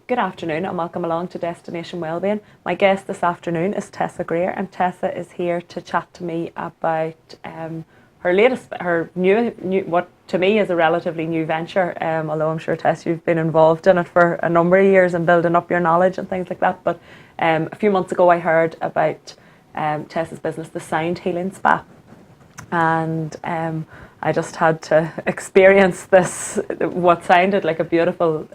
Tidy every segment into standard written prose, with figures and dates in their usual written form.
Good afternoon and welcome along to Destination Wellbeing. My guest this afternoon is Tessa Greer, and Tessa is here to chat to me about her new, what to me is a relatively new venture, although I'm sure, Tess, you've been involved in it for a number of years and building up your knowledge and things like that. But a few months ago I heard about Tessa's business, the Sound Healing Spa, and I just had to experience this, what sounded like a beautiful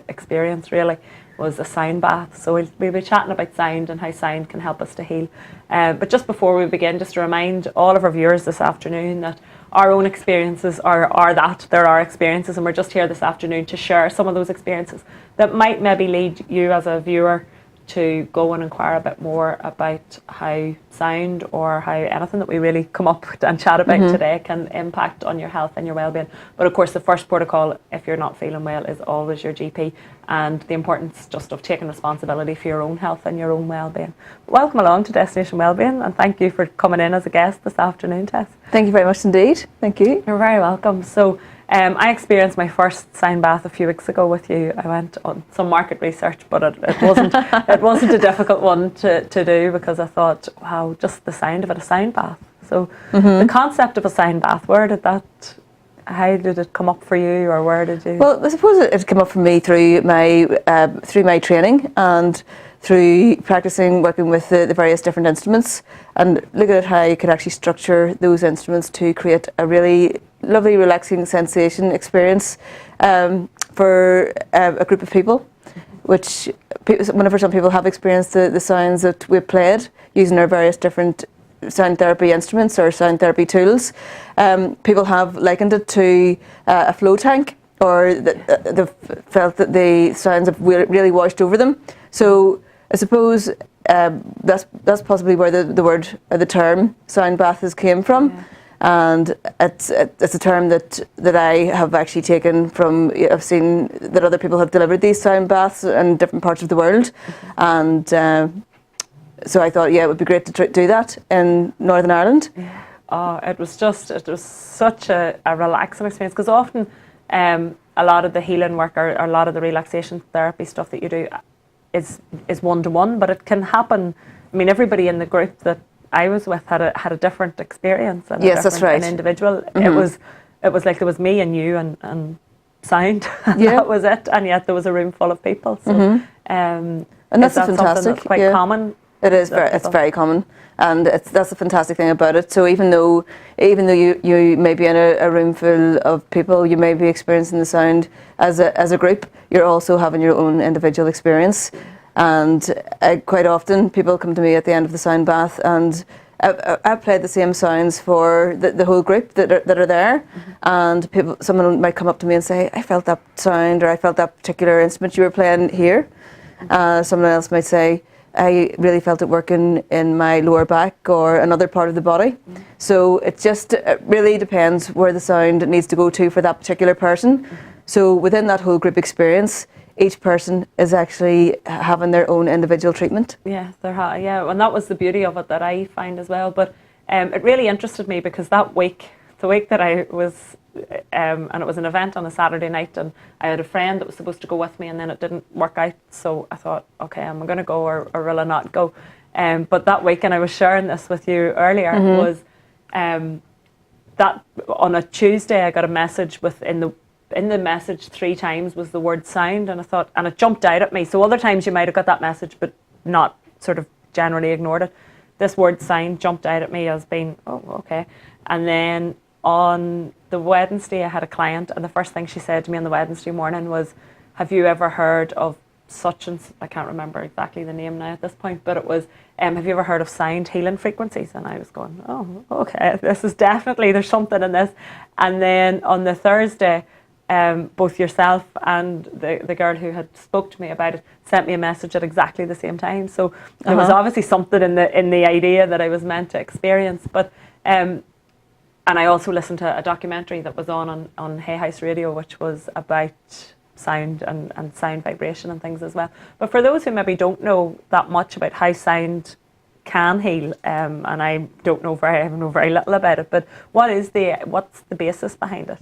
experience really, was a sound bath. So we'll be chatting about sound and how sound can help us to heal. But just before we begin, just to remind all of our viewers this afternoon that our own experiences are that. They're our experiences, and we're just here this afternoon to share some of those experiences that might maybe lead you as a viewer to go and inquire a bit more about how sound or how anything that we really come up and chat about today can impact on your health and your well-being. But of course the first protocol, if you're not feeling well, is always your GP, and the importance just of taking responsibility for your own health and your own well-being. Welcome along to Destination Wellbeing, and thank you for coming in as a guest this afternoon, Tess. Thank you very much indeed. Thank you. You're very welcome. So I experienced my first sound bath a few weeks ago with you. I went on some market research, but it wasn't it wasn't a difficult one to do, because I thought, wow, just the sound of it, a sound bath. So the concept of a sound bath, how did it come up for you, or where did you? Well, I suppose it came up for me through my training and through practicing working with the various different instruments, and looking at how you could actually structure those instruments to create a really lovely relaxing sensation experience for a group of people, which whenever some people have experienced the sounds that we've played using our various different sound therapy instruments or sound therapy tools, people have likened it to a flow tank, or they've felt that the sounds have really washed over them. So I suppose that's possibly where the word or the term sound bath came from. Yeah. And it's a term that I have actually taken from. I've seen that other people have delivered these sound baths in different parts of the world, and so I thought, yeah, it would be great to do that in Northern Ireland. Yeah. Oh, it was such a relaxing experience, because often a lot of the healing work or a lot of the relaxation therapy stuff that you do is one-to-one, but it can happen. I mean, everybody in the group that I was with had a different experience, and yes, that's right. An individual. It was like there was me and you and sound. Yeah. That was it, and yet there was a room full of people. So, and that's fantastic. That's quite common. It is it's very common, and that's the fantastic thing about it. So even though you may be in a room full of people, you may be experiencing the sound as a group, you're also having your own individual experience. And quite often people come to me at the end of the sound bath, and I've played the same sounds for the whole group that are there, and someone might come up to me and say, I felt that sound, or I felt that particular instrument you were playing here. Someone else might say, I really felt it working in my lower back or another part of the body. So it really depends where the sound needs to go to for that particular person. So within that whole group experience, each person is actually having their own individual treatment. Yeah, and that was the beauty of it that I find as well. But it really interested me, because the week that I was, and it was an event on a Saturday night, and I had a friend that was supposed to go with me, and then it didn't work out. So I thought, okay, am I going to go or will I not go? But that week, and I was sharing this with you earlier, was that on a Tuesday I got a message in the message 3 times was the word sound, and I thought, and it jumped out at me. So other times you might have got that message but not sort of generally ignored it. This word sound jumped out at me as being, oh, okay. And then on the Wednesday I had a client, and the first thing she said to me on the Wednesday morning was, have you ever heard of such and I can't remember exactly the name now at this point, but it was, have you ever heard of sound healing frequencies? And I was going, oh, okay, this is definitely, there's something in this. And then on the Thursday, both yourself and the girl who had spoke to me about it sent me a message at exactly the same time. So there was obviously something in the idea that I was meant to experience. But and I also listened to a documentary that was on Hay House Radio, which was about sound and sound vibration and things as well. But for those who maybe don't know that much about how sound can heal, and I know very little about it, but what's the basis behind it?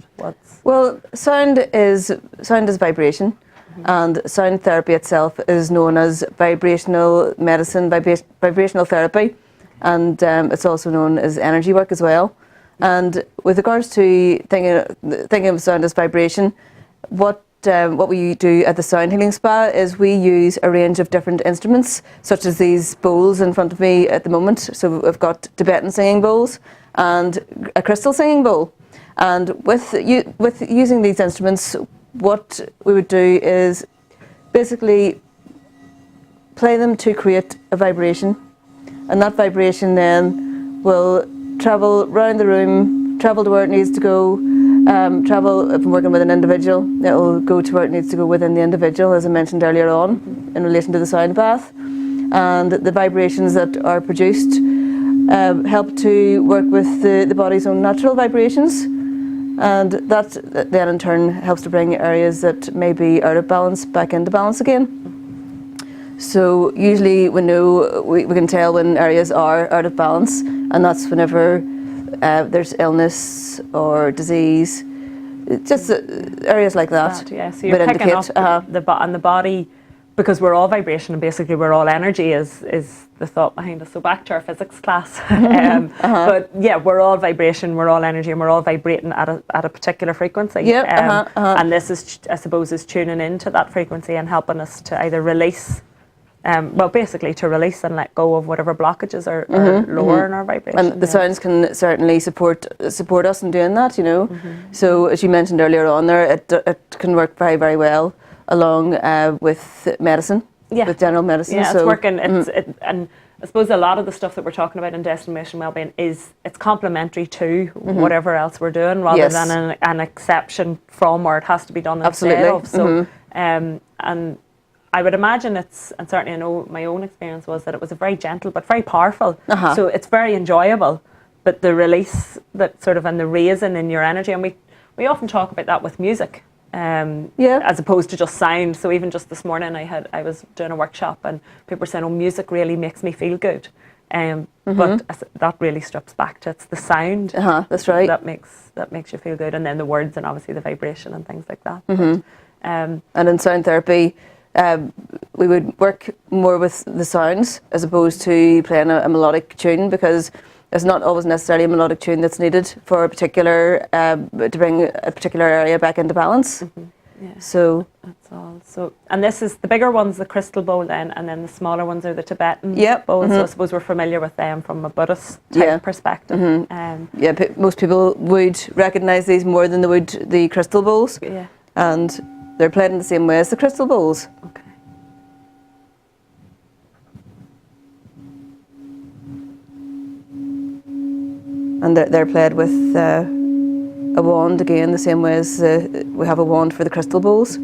Well, sound is vibration, And sound therapy itself is known as vibrational medicine, vibrational therapy, and it's also known as energy work as well. And with regards to thinking of sound as vibration, what we do at the Sound Healing Spa is we use a range of different instruments, such as these bowls in front of me at the moment. So we've got Tibetan singing bowls and a crystal singing bowl. And with using these instruments, what we would do is basically play them to create a vibration, and that vibration then will travel round the room, travel to where it needs to go, travel, if I'm working with an individual, it will go to where it needs to go within the individual, as I mentioned earlier on, in relation to the sound bath. And the vibrations that are produced help to work with the body's own natural vibrations. And that then in turn helps to bring areas that may be out of balance back into balance again. So usually we know, we can tell when areas are out of balance, and that's whenever there's illness or disease, just areas like that. Yeah, so you're picking up the body, because we're all vibration and basically we're all energy is the thought behind us. So back to our physics class. But yeah, we're all vibration, we're all energy, and we're all vibrating at a particular frequency. And this is, I suppose, is tuning into that frequency and helping us to either release, basically to release and let go of whatever blockages are lowering our vibration. And the sounds can certainly support us in doing that, you know. So as you mentioned earlier on there, it can work very, very well along with medicine, with general medicine. Yeah, it's working. And I suppose a lot of the stuff that we're talking about in Destination Wellbeing it's complementary to whatever else we're doing, rather than an exception from, or it has to be done instead of. So, and I would imagine and certainly I know my own experience was that it was a very gentle but very powerful. So it's very enjoyable, but the release that sort of, and the raising in your energy, and we often talk about that with music. As opposed to just sound. So even just this morning I was doing a workshop and people were saying, oh, music really makes me feel good. But that really strips back to, it's the sound. That's right. That makes you feel good, and then the words and obviously the vibration and things like that. But, and in sound therapy, we would work more with the sounds as opposed to playing a melodic tune, because it's not always necessarily a melodic tune that's needed for a particular, to bring a particular area back into balance. So that's all. So, and this is the bigger ones, the crystal bowl then, and then the smaller ones are the Tibetan bowls. So I suppose we're familiar with them from a Buddhist type perspective. Most people would recognise these more than they would the crystal bowls. And they're played in the same way as the crystal bowls. Okay. And they're played with a wand again, the same way as we have a wand for the crystal bowls.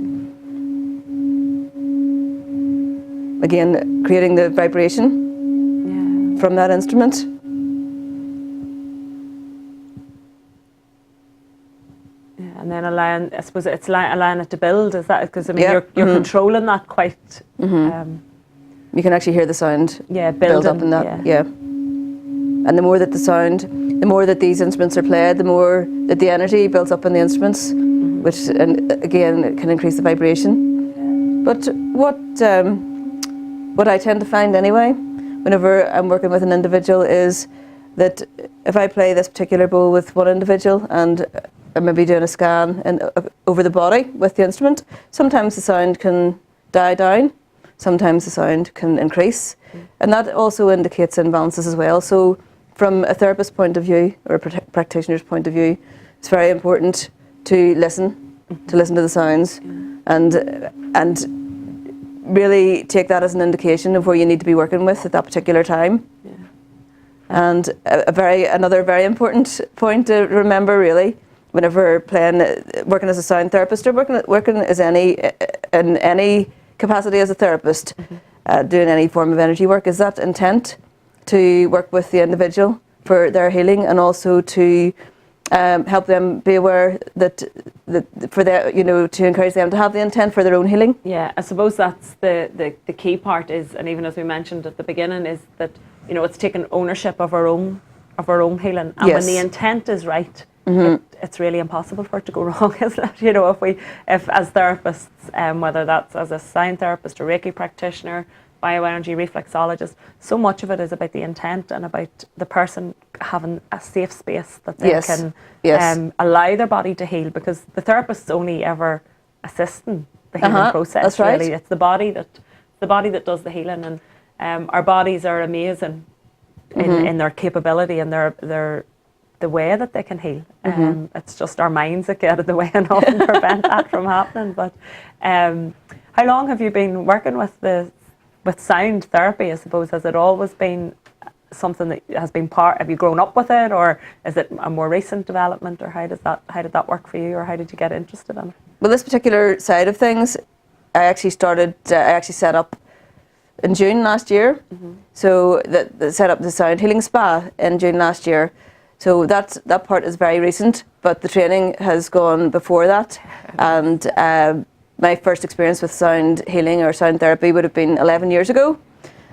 Again, creating the vibration from that instrument. And then allowing, I suppose it's allowing it to build, is that, because I mean you're controlling that quite. You can actually hear the sound build up in that. And the more that the more that these instruments are played, the more that the energy builds up in the instruments, which again can increase the vibration. But what I tend to find anyway, whenever I'm working with an individual, is that if I play this particular bowl with one individual and I'm maybe doing a scan over the body with the instrument, sometimes the sound can die down, sometimes the sound can increase, and that also indicates imbalances as well. So from a therapist's point of view, or a practitioner's point of view, it's very important to listen to the sounds, and really take that as an indication of where you need to be working with at that particular time. And another very important point to remember, really, whenever working as a sound therapist, or working as in any capacity as a therapist, doing any form of energy work, is that intent to work with the individual for their healing, and also to help them be aware that for their, to encourage them to have the intent for their own healing. Yeah, I suppose that's the key part is, and even as we mentioned at the beginning, is that it's taking ownership of our own healing, and when the intent is right, it's really impossible for it to go wrong, isn't it? You know, if as therapists, whether that's as a sound therapist, a Reiki practitioner, bioenergy reflexologist, so much of it is about the intent and about the person having a safe space that they can allow their body to heal, because the therapist's only ever assisting the healing process. That's right. Really, it's the body that does the healing, and our bodies are amazing in their capability and the way that they can heal. It's just our minds that get in the way and often prevent that from happening. But how long have you been working with sound therapy? I suppose, has it always been something that has been have you grown up with it, or is it a more recent development, or how did that work for you, or how did you get interested in it? Well, this particular side of things, I actually set up in June last year. So set up the sound healing spa in June last year. So that part is very recent, but the training has gone before that. And my first experience with sound healing or sound therapy would have been 11 years ago.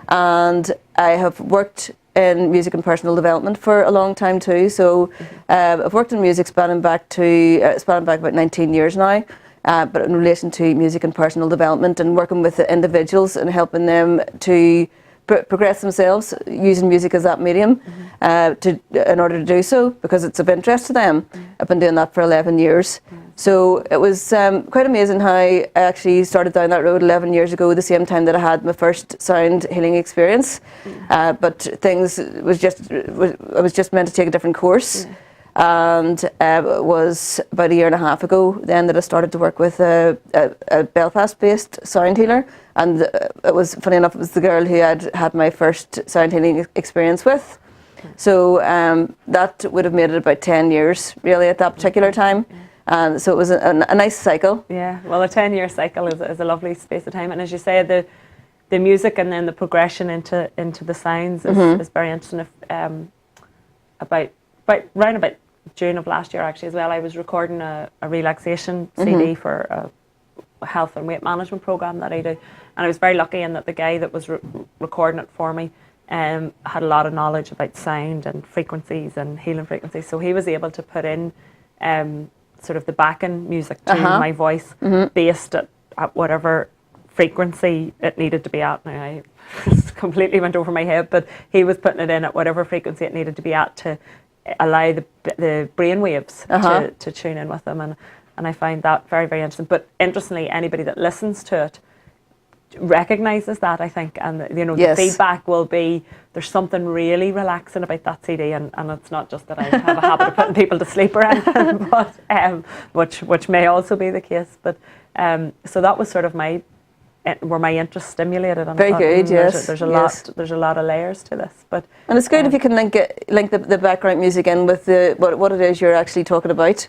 And I have worked in music and personal development for a long time too. So I've worked in music spanning back about 19 years now. But in relation to music and personal development and working with the individuals and helping them to progress themselves using music as that medium in order to do so, because it's of interest to them. I've been doing that for 11 years. So it was quite amazing how I actually started down that road 11 years ago, the same time that I had my first sound healing experience. But I was just meant to take a different course. And it was about a year and a half ago then that I started to work with a Belfast-based sound healer, and it was, funny enough, it was the girl who I'd had my first sound healing experience with. So that would have made it about 10 years really at that particular time, and so it was a nice cycle. Yeah, well, a 10-year cycle is a lovely space of time, and as you say, the music and then the progression into the sounds is very interesting. About June of last year actually as well, I was recording a relaxation CD for a health and weight management program that I do, and I was very lucky in that the guy that was recording it for me had a lot of knowledge about sound and frequencies and healing frequencies, so he was able to put in sort of the backing music to my voice based at whatever frequency it needed to be at. Now I completely went over my head, but he was putting it in at whatever frequency it needed to be at to allow the brain waves to tune in with them, and I find that very, very interesting. But interestingly, anybody that listens to it recognises that, I think, and the feedback will be there's something really relaxing about that CD, and it's not just that I have a habit of putting people to sleep or anything, but which may also be the case. But so that was sort of where my interest stimulated. And very good, yes. There's a lot of layers to this, and it's good if you can link the background music in with what it is you're actually talking about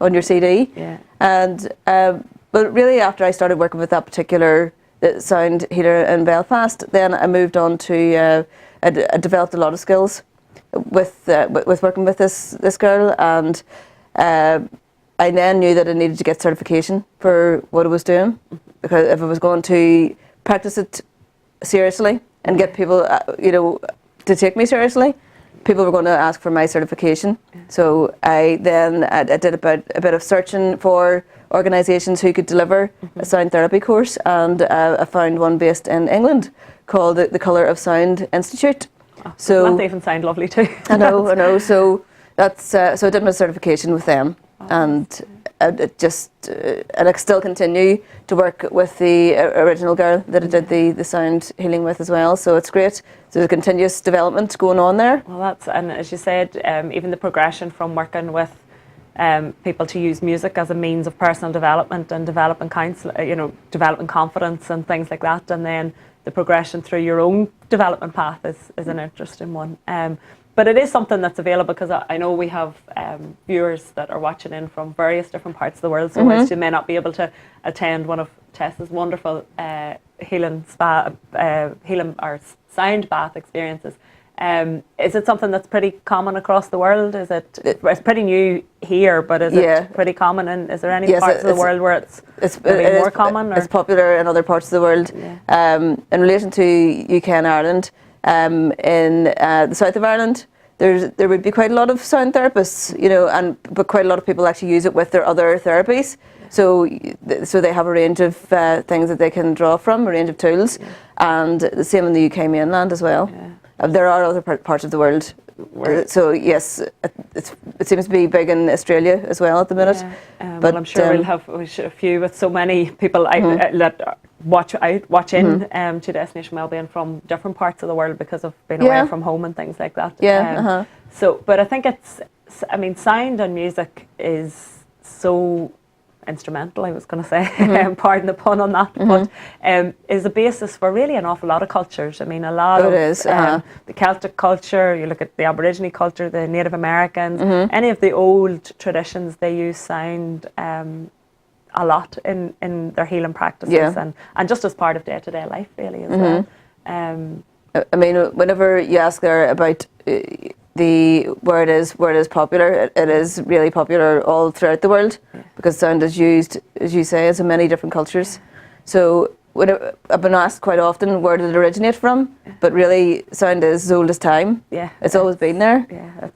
on your CD. Yeah. And but really, after I started working with that particular sound healer in Belfast, then I moved on to I developed a lot of skills with working with this girl, and I then knew that I needed to get certification for what I was doing, because if I was going to practice it seriously and get people, to take me seriously, people were going to ask for my certification. So I did a bit of searching for organisations who could deliver a sound therapy course, and I found one based in England called the Colour of Sound Institute. Oh, so that even sound lovely too. I know. So that's so I did my certification with them, and I still continue to work with the original girl that I did the sound healing with as well. So it's great. So there's a continuous development going on there. Well, and as you said, even the progression from working with people to use music as a means of personal development and developing developing confidence and things like that, and then the progression through your own development path is an interesting one. But it is something that's available, because I know we have viewers that are watching in from various different parts of the world, so whilst you may not be able to attend one of Tessa's wonderful healing or sound bath experiences, is it something that's pretty common across the world? It's pretty new here, but is it pretty common? And is there any parts of the world where it's more common? It's popular in other parts of the world. Yeah. In relation to UK and Ireland, in the south of Ireland, there would be quite a lot of sound therapists, but quite a lot of people actually use it with their other therapies. So they have a range of things that they can draw from, a range of tools, and the same in the UK mainland as well. There are other parts of the world. So yes, it seems to be big in Australia as well at the minute. But I'm sure we'll have a few with so many people that watch in to Destination Wellbeing from different parts of the world because of being away from home and things like that. So, but I think sound and music is so instrumental, I was going to say, pardon the pun on that, but is a basis for really an awful lot of cultures. I mean, a lot of the Celtic culture, you look at the Aboriginal culture, the Native Americans, any of the old traditions, they use sound a lot in their healing practices and just as part of day-to-day life, really, as well. I mean, whenever you ask her about where it is popular, it is really popular all throughout the world because sound is used, as you say, in many different cultures. So I've been asked quite often where did it originate from, but really sound is as old as time. It's always been there.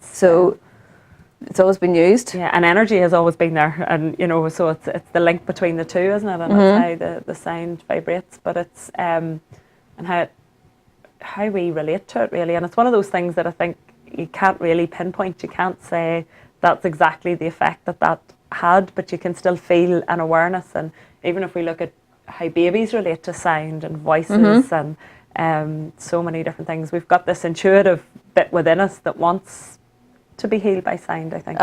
It's always been used. And energy has always been there, and so it's the link between the two, isn't it? And it's how the sound vibrates, but it's and how we relate to it, really. And it's one of those things that I think you can't really pinpoint. You can't say that's exactly the effect that had, but you can still feel an awareness. And even if we look at how babies relate to sound and voices and so many different things, we've got this intuitive bit within us that wants to be healed by sound, I think,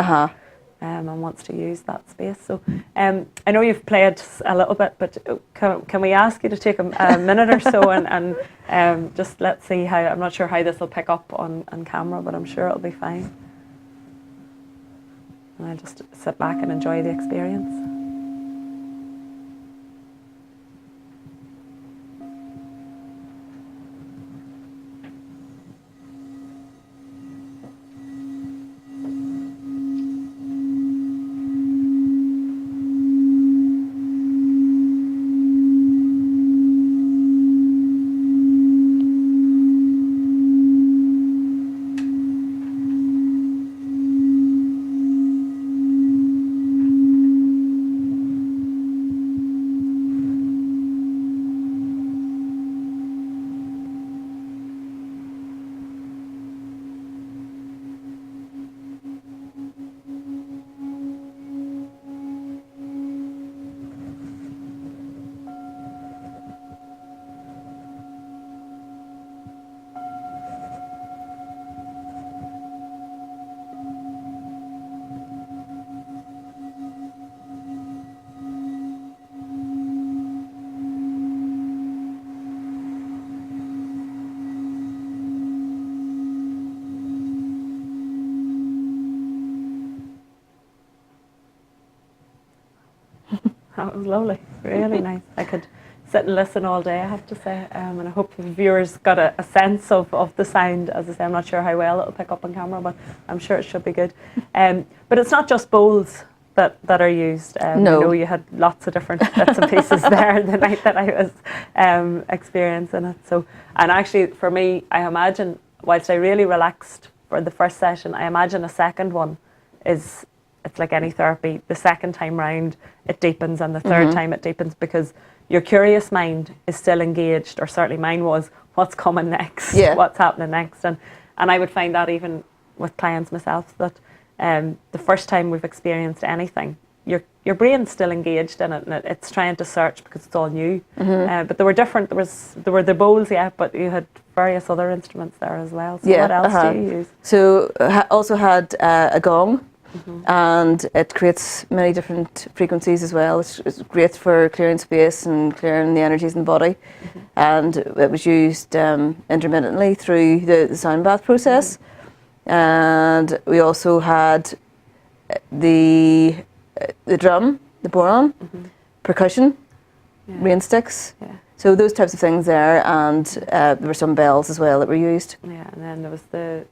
and wants to use that space. So I know you've played a little bit, but can we ask you to take a minute or so and just let's see how, I'm not sure how this will pick up on camera, but I'm sure it'll be fine. And I'll just sit back and enjoy the experience. That was lovely, really nice. I could sit and listen all day, I have to say, and I hope the viewers got a sense of the sound. As I say, I'm not sure how well it'll pick up on camera, but I'm sure it should be good. But it's not just bowls that are used. No. I know you had lots of different bits and pieces there the night that I was experiencing it. So, and actually for me, I imagine, whilst I really relaxed for the first session, I imagine a second one it's like any therapy. The second time round, it deepens, and the third time it deepens because your curious mind is still engaged, or certainly mine was, what's coming next, what's happening next. And I would find that even with clients myself, that the first time we've experienced anything, your brain's still engaged in it, and it's trying to search because it's all new. But there were different, there were the bowls, but you had various other instruments there as well. So what else do you use? So also had a gong. And it creates many different frequencies as well. It's great for clearing space and clearing the energies in the body. And it was used intermittently through the sound bath process. And we also had the drum, the boron, percussion, rain sticks. So those types of things there, and there were some bells as well that were used. Yeah, and then there was the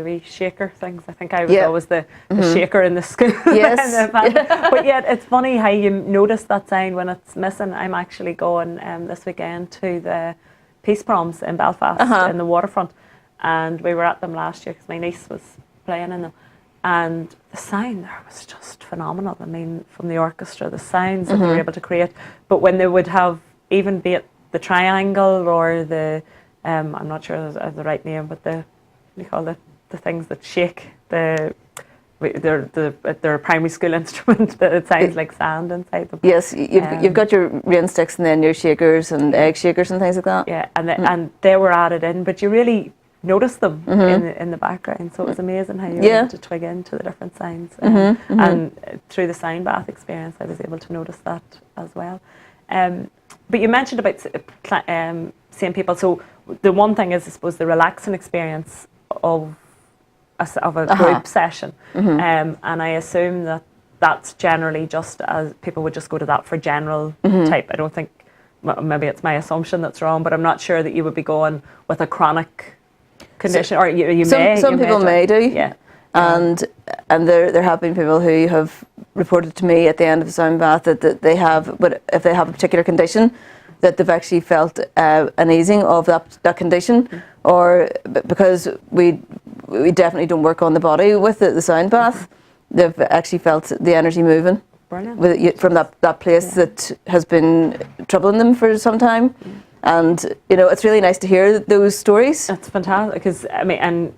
wee shaker things. I think I was always the shaker in the school. Yes. But yet it's funny how you notice that sound when it's missing. I'm actually going this weekend to the Peace Proms in Belfast in the waterfront. and we were at them last year because my niece was playing in them, and the sound there was just phenomenal. I mean, from the orchestra, the sounds that they were able to create. But when they would have, even be it the triangle or the, I'm not sure of the right name, but what do you call it, the things that shake, they're a primary school instrument that it sounds like sand inside them. Yes, you've got your rain sticks and then your shakers and egg shakers and things like that. Yeah, and they were added in, but you really noticed them in the background. So it was amazing how you were able to twig into the different sounds. And through the sound bath experience, I was able to notice that as well. But you mentioned about seeing people. So the one thing is, I suppose, the relaxing experience of a group session, and I assume that that's generally just as people would just go to that for general type. I don't think, maybe it's my assumption that's wrong, but I'm not sure that you would be going with a chronic condition, or you may. Some people may do. Yeah. And there have been people who have reported to me at the end of the sound bath that they have, but if they have a particular condition, that they've actually felt an easing of that condition, or because we definitely don't work on the body with the sound bath, they've actually felt the energy moving. Brilliant. From that place that has been troubling them for some time. And it's really nice to hear those stories. That's fantastic, because I mean, and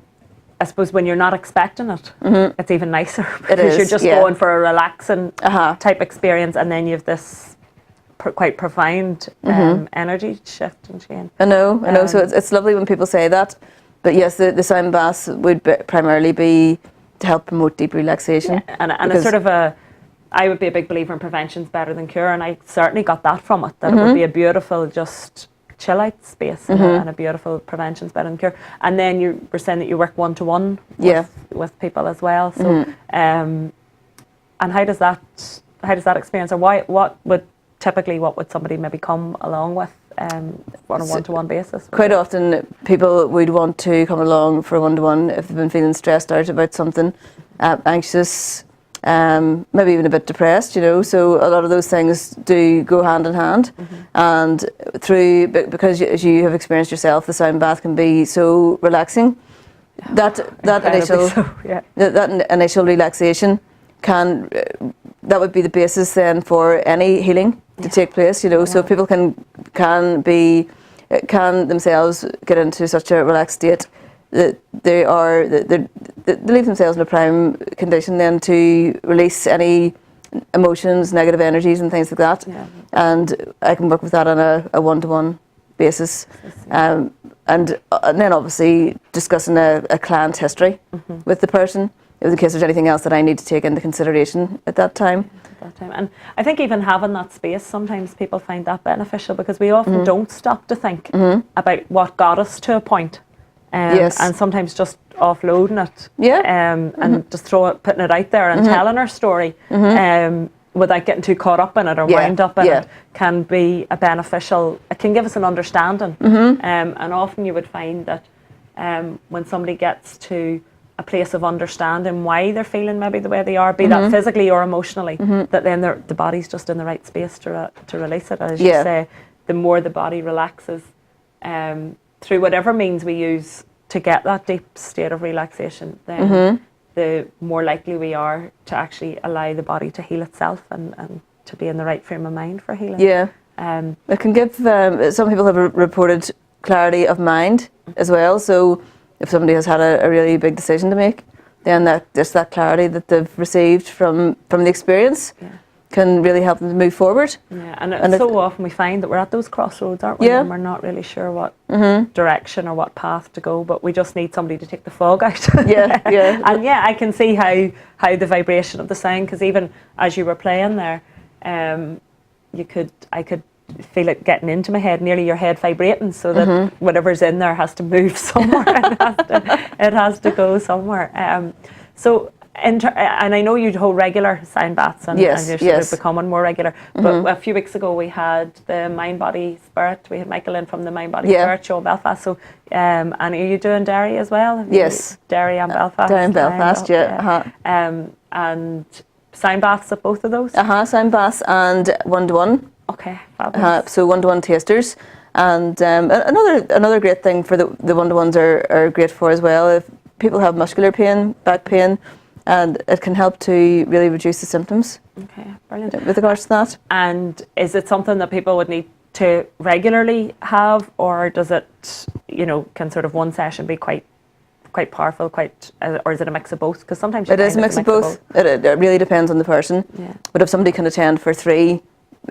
I suppose when you're not expecting it, it's even nicer, because you're just going for a relaxing type experience, and then you have this quite profound energy shift and change. I know. So it's lovely when people say that. But yes, the sound baths would primarily be to help promote deep relaxation. Yeah. And it's sort of I would be a big believer in prevention's better than cure, and I certainly got that from it, that it would be a beautiful just chill out space, and a beautiful prevention's better than cure. And then you were saying that you work one-to-one with people as well. So and how does that experience, or what would somebody maybe come along with on a one-to-one basis? Quite often people would want to come along for a one-to-one if they've been feeling stressed out about something, anxious, maybe even a bit depressed, so a lot of those things do go hand in hand. And because as you have experienced yourself, the sound bath can be so relaxing. That initial relaxation that would be the basis then for any healing to take place, so people can themselves get into such a relaxed state that they leave themselves in a prime condition then to release any emotions, negative energies and things like that. And I can work with that on a one-to-one basis. And then obviously discussing a client history with the person, in case there's anything else that I need to take into consideration at that time. And I think even having that space, sometimes people find that beneficial, because we often don't stop to think about what got us to a point. And sometimes just offloading it, and just putting it out there and telling our story, without getting too caught up in it or wound up in it, can be a beneficial. It can give us an understanding, and often you would find that when somebody gets to a place of understanding why they're feeling maybe the way they are, be that physically or emotionally, that then the body's just in the right space to release it. As you say, the more the body relaxes, through whatever means we use to get that deep state of relaxation, then the more likely we are to actually allow the body to heal itself and to be in the right frame of mind for healing. It can give, some people have reported clarity of mind as well. So if somebody has had a really big decision to make, then just that clarity that they've received from the experience can really help them to move forward. And so often we find that we're at those crossroads, aren't we? And we're not really sure what direction or what path to go, but we just need somebody to take the fog out. And I can see how the vibration of the sound, because even as you were playing there, I could feel it getting into my head, nearly your head vibrating, so that whatever's in there has to move somewhere. It has to go somewhere. And I know you hold regular sound baths, and you're sort of becoming more regular. But a few weeks ago we had the Mind Body Spirit. We had Michael in from the Mind Body Spirit show in Belfast. So, and are you doing Derry as well? Derry and Belfast. Derry and Belfast, and sound baths at both of those. Sound baths and one-to-one. Okay, fabulous. So one-to-one tasters, And another great thing for the one-to-ones are great for as well. If people have muscular pain, back pain, and it can help to really reduce the symptoms. Okay, brilliant. With regards to that. And is it something that people would need to regularly have, or does it, can sort of one session be quite powerful, or is it a mix of both? Because sometimes it is a mix of both. It really depends on the person. Yeah. But if somebody can attend for 3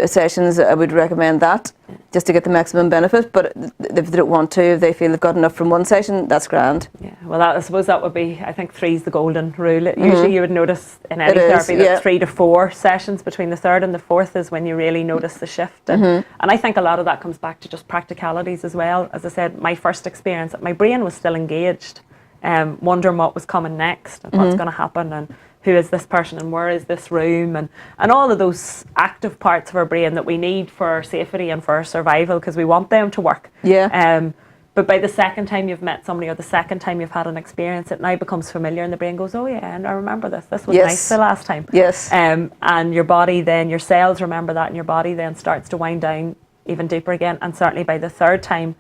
sessions, I would recommend that, just to get the maximum benefit. But if they don't want to, if they feel they've got enough from one session, that's grand. Yeah, well, I suppose that would be, I think 3 is the golden rule. Usually you would notice in any therapy that 3 to 4 sessions between the 3rd and the 4th is when you really notice the shift. And I think a lot of that comes back to just practicalities as well. As I said, my first experience, my brain was still engaged, wondering what was coming next and what's going to happen, and who is this person and where is this room, and all of those active parts of our brain that we need for our safety and for our survival, because we want them to work. Yeah. But by the second time you've met somebody, or the second time you've had an experience, it now becomes familiar, and the brain goes, oh yeah, and I remember this. This was nice the last time. Yes. And your body then, your cells remember that, and your body then starts to wind down even deeper again. And certainly by the 3rd time,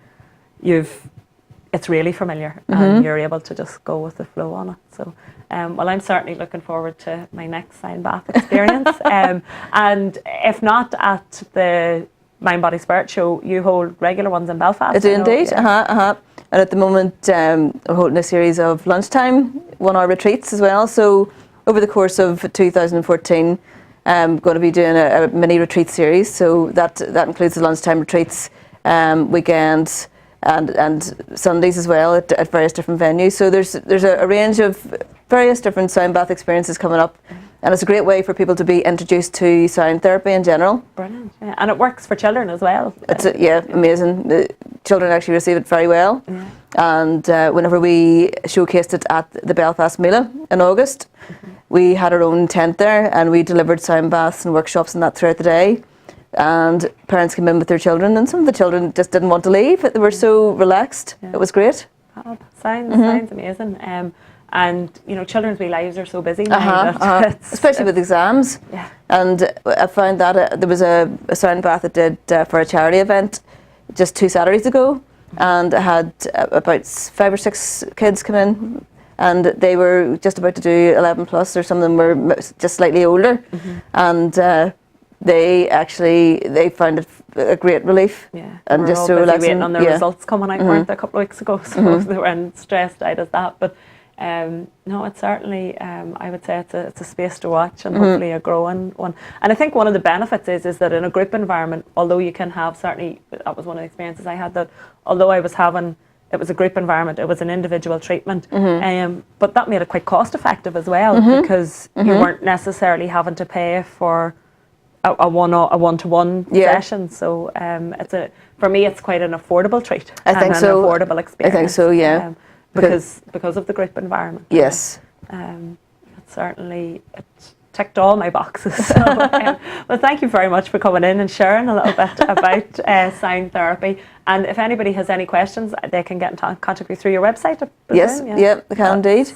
it's really familiar, and you're able to just go with the flow on it. So, well, I'm certainly looking forward to my next sound bath experience. And if not at the Mind, Body, Spirit show, you hold regular ones in Belfast? I do indeed. And at the moment, we're holding a series of lunchtime 1-hour retreats as well. So over the course of 2014, I'm going to be doing a mini retreat series. So that includes the lunchtime retreats, weekends, and Sundays as well at various different venues. So there's a range of various different sound bath experiences coming up, and it's a great way for people to be introduced to sound therapy in general. Brilliant, yeah. And it works for children as well. It's amazing. The children actually receive it very well. Yeah. And whenever we showcased it at the Belfast Mela in August, we had our own tent there, and we delivered sound baths and workshops and that throughout the day. And parents came in with their children, and some of the children just didn't want to leave. They were so relaxed. Yeah. It was great. Sounds amazing. And children's wee lives are so busy now. Especially with exams. Yeah. And I found that there was a sound bath I did for a charity event just 2 Saturdays ago, and I had about 5 or 6 kids come in, and they were just about to do 11 plus, or some of them were just slightly older, and they found it a great relief. Yeah, and just so relaxing. Waiting on their results coming out, weren't they, a couple of weeks ago? So they weren't stressed out as that. But no, it's certainly, I would say it's a space to watch, and hopefully a growing one. And I think one of the benefits is that in a group environment, although you can have, certainly that was one of the experiences I had, that although it was a group environment, it was an individual treatment, but that made it quite cost effective as well, because you weren't necessarily having to pay for a one-to-one session. So for me, it's quite an affordable treat. I think so. An affordable experience. I think so, yeah. Because of the group environment. Yes. It ticked all my boxes. So, well, thank you very much for coming in and sharing a little bit about sound therapy. And if anybody has any questions, they can get in contact with you through your website, I presume. Yes, they can indeed.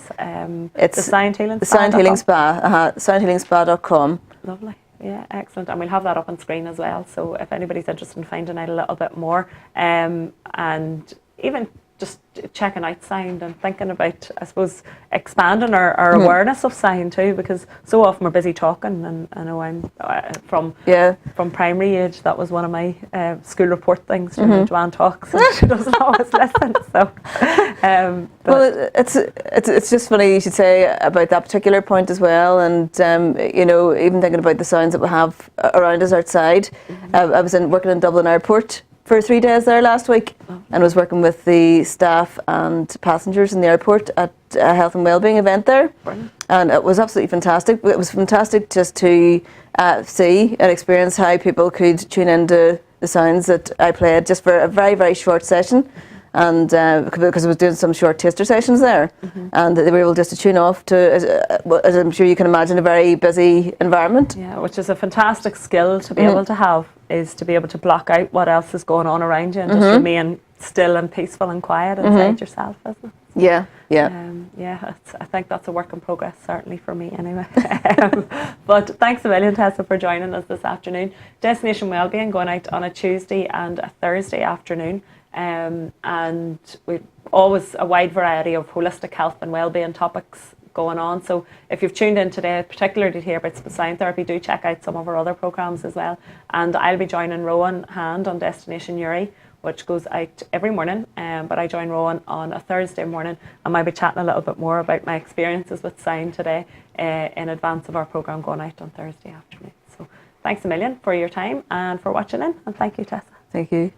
It's the Sound Healing Spa. The Sound Healing Spa, soundhealingspa.com. Lovely. Yeah, excellent. And we'll have that up on screen as well. So if anybody's interested in finding out a little bit more, and even just checking out sound and thinking about, I suppose, expanding our awareness of sound too, because so often we're busy talking, and I know I'm from primary age, that was one of my school report things. Joanne talks and she doesn't always listen. So, well, it's just funny you should say about that particular point as well, and even thinking about the sounds that we have around us outside. I was working in Dublin Airport for 3 days there last week, and was working with the staff and passengers in the airport at a health and wellbeing event there. Brilliant. And it was absolutely fantastic. It was fantastic just to see and experience how people could tune into the sounds that I played just for a very, very short session. And because I was doing some short taster sessions there, and they were able just to tune off to, as I'm sure you can imagine, a very busy environment. Yeah, which is a fantastic skill to be able to have, is to be able to block out what else is going on around you and just remain still and peaceful and quiet inside yourself, isn't it? Yeah, yeah. I think that's a work in progress, certainly for me anyway. But thanks a million, Tessa, for joining us this afternoon. Destination Wellbeing going out on a Tuesday and a Thursday afternoon. And we've always a wide variety of holistic health and wellbeing topics going on. So if you've tuned in today, particularly to hear about sound therapy, do check out some of our other programmes as well. And I'll be joining Rowan Hand on Destination Uri, which goes out every morning, but I join Rowan on a Thursday morning. I might be chatting a little bit more about my experiences with sound today in advance of our programme going out on Thursday afternoon. So thanks a million for your time and for watching in, and thank you, Tessa. Thank you.